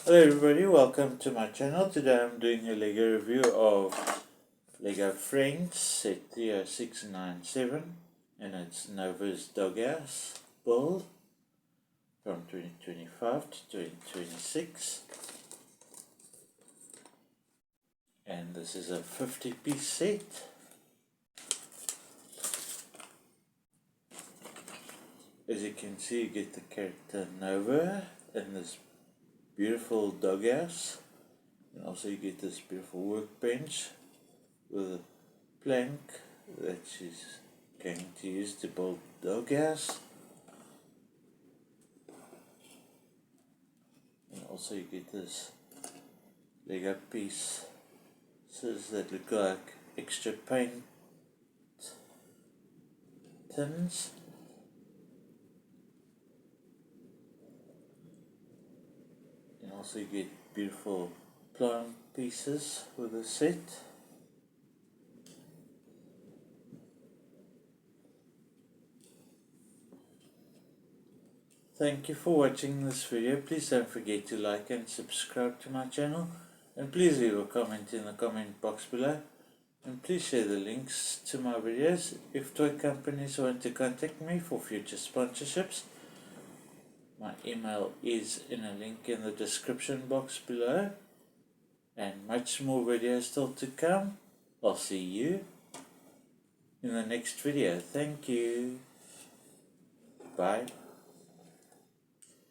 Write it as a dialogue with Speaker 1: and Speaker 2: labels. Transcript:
Speaker 1: Hello everybody, welcome to my channel. Today I'm doing a LEGO review of LEGO Friends set 30697 and it's Nova's Doghouse build from 2025 to 2026, and this is a 50-piece set. As you can see, you get the character Nova in this beautiful doghouse, and also you get this beautiful workbench with a plank that she's going to use to build the doghouse. And also you get this Lego pieces that look like extra paint tins. And also you get beautiful plant pieces with the set. Thank you for watching this video. Please don't forget to like and subscribe to my channel, and please leave a comment in the comment box below, and please share the links to my videos. If toy companies want to contact me for future sponsorships, my email is in a link in the description box below, and much more videos still to come. I'll see you in the next video. Thank you. Bye.